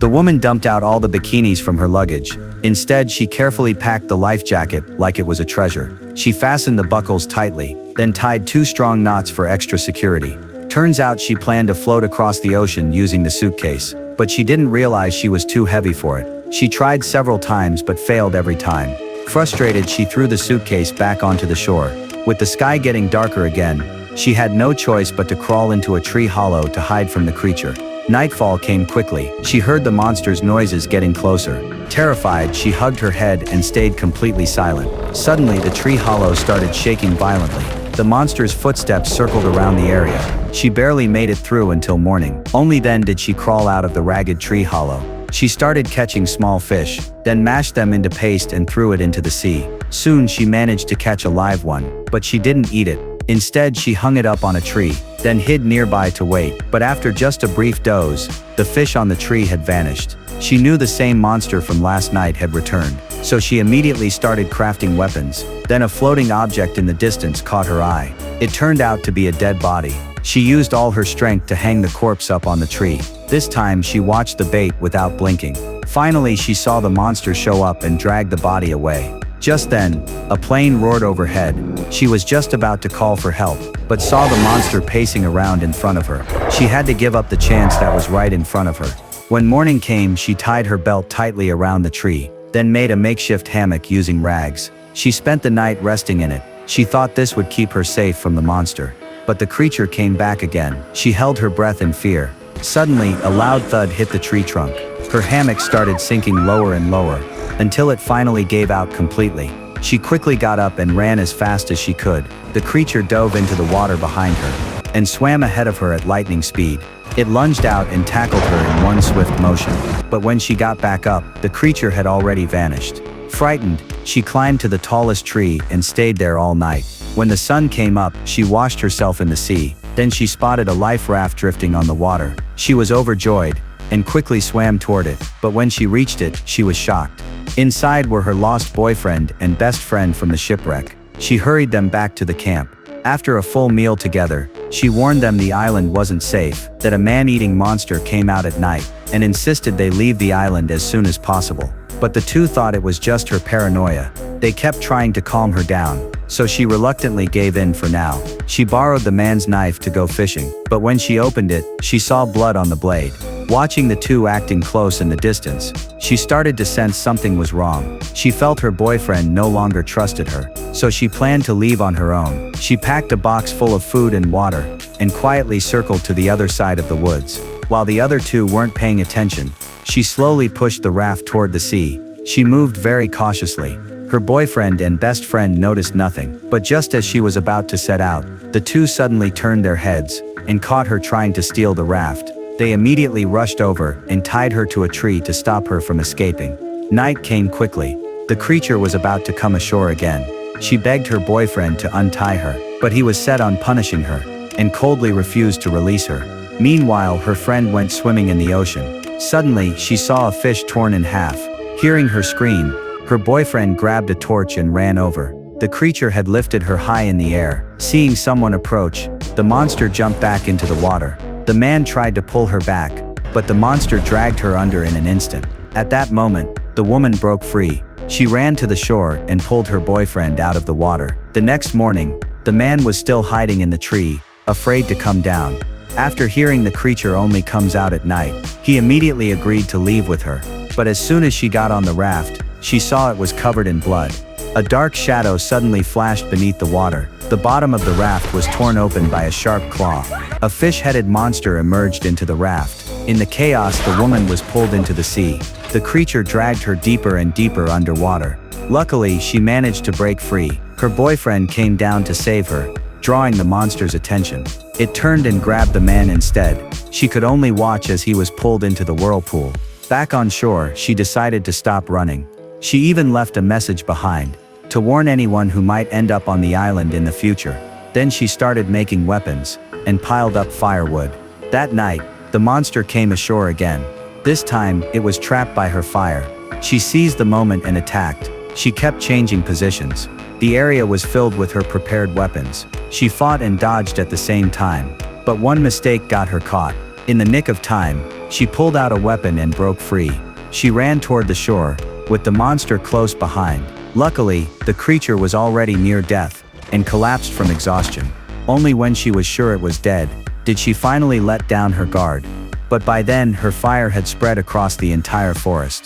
The woman dumped out all the bikinis from her luggage. Instead, she carefully packed the life jacket like it was a treasure. She fastened the buckles tightly, then tied 2 strong knots for extra security. Turns out she planned to float across the ocean using the suitcase, but she didn't realize she was too heavy for it. She tried several times but failed every time. Frustrated, she threw the suitcase back onto the shore. With the sky getting darker again, she had no choice but to crawl into a tree hollow to hide from the creature. Nightfall came quickly. She heard the monster's noises getting closer. Terrified, she hugged her head and stayed completely silent. Suddenly, the tree hollow started shaking violently. The monster's footsteps circled around the area. She barely made it through until morning. Only then did she crawl out of the ragged tree hollow. She started catching small fish, then mashed them into paste and threw it into the sea. Soon she managed to catch a live one, but she didn't eat it. Instead, she hung it up on a tree, then hid nearby to wait. But after just a brief doze, the fish on the tree had vanished. She knew the same monster from last night had returned, so she immediately started crafting weapons. Then a floating object in the distance caught her eye. It turned out to be a dead body. She used all her strength to hang the corpse up on the tree. This time she watched the bait without blinking. Finally, she saw the monster show up and drag the body away. Just then, a plane roared overhead. She was just about to call for help, but saw the monster pacing around in front of her. She had to give up the chance that was right in front of her. When morning came, she tied her belt tightly around the tree, then made a makeshift hammock using rags. She spent the night resting in it. She thought this would keep her safe from the monster. But the creature came back again. She held her breath in fear. Suddenly, a loud thud hit the tree trunk. Her hammock started sinking lower and lower, until it finally gave out completely. She quickly got up and ran as fast as she could. The creature dove into the water behind her, and swam ahead of her at lightning speed. It lunged out and tackled her in one swift motion. But when she got back up, the creature had already vanished. Frightened, she climbed to the tallest tree and stayed there all night. When the sun came up, she washed herself in the sea. Then she spotted a life raft drifting on the water. She was overjoyed, and quickly swam toward it, but when she reached it, she was shocked. Inside were her lost boyfriend and best friend from the shipwreck. She hurried them back to the camp. After a full meal together, she warned them the island wasn't safe, that a man-eating monster came out at night, and insisted they leave the island as soon as possible. But the two thought it was just her paranoia. They kept trying to calm her down, so she reluctantly gave in for now. She borrowed the man's knife to go fishing, but when she opened it, she saw blood on the blade. Watching the two acting close in the distance, she started to sense something was wrong. She felt her boyfriend no longer trusted her, so she planned to leave on her own. She packed a box full of food and water, and quietly circled to the other side of the woods. While the other two weren't paying attention, she slowly pushed the raft toward the sea. She moved very cautiously. Her boyfriend and best friend noticed nothing, but just as she was about to set out, the two suddenly turned their heads, and caught her trying to steal the raft. They immediately rushed over, and tied her to a tree to stop her from escaping. Night came quickly. The creature was about to come ashore again. She begged her boyfriend to untie her, but he was set on punishing her, and coldly refused to release her. Meanwhile, her friend went swimming in the ocean. Suddenly, she saw a fish torn in half. Hearing her scream, her boyfriend grabbed a torch and ran over. The creature had lifted her high in the air. Seeing someone approach, the monster jumped back into the water. The man tried to pull her back, but the monster dragged her under in an instant. At that moment, the woman broke free. She ran to the shore and pulled her boyfriend out of the water. The next morning, the man was still hiding in the tree, afraid to come down. After hearing the creature only comes out at night, he immediately agreed to leave with her. But as soon as she got on the raft, she saw it was covered in blood. A dark shadow suddenly flashed beneath the water. The bottom of the raft was torn open by a sharp claw. A fish-headed monster emerged into the raft. In the chaos, the woman was pulled into the sea. The creature dragged her deeper and deeper underwater. Luckily, she managed to break free. Her boyfriend came down to save her, drawing the monster's attention. It turned and grabbed the man instead. She could only watch as he was pulled into the whirlpool. Back on shore, she decided to stop running. She even left a message behind, to warn anyone who might end up on the island in the future. Then she started making weapons, and piled up firewood. That night, the monster came ashore again. This time, it was trapped by her fire. She seized the moment and attacked. She kept changing positions. The area was filled with her prepared weapons. She fought and dodged at the same time. But one mistake got her caught. In the nick of time, She pulled out a weapon and broke free. She ran toward the shore, with the monster close behind. Luckily, the creature was already near death, and collapsed from exhaustion. Only when she was sure it was dead, did she finally let down her guard. But by then her fire had spread across the entire forest.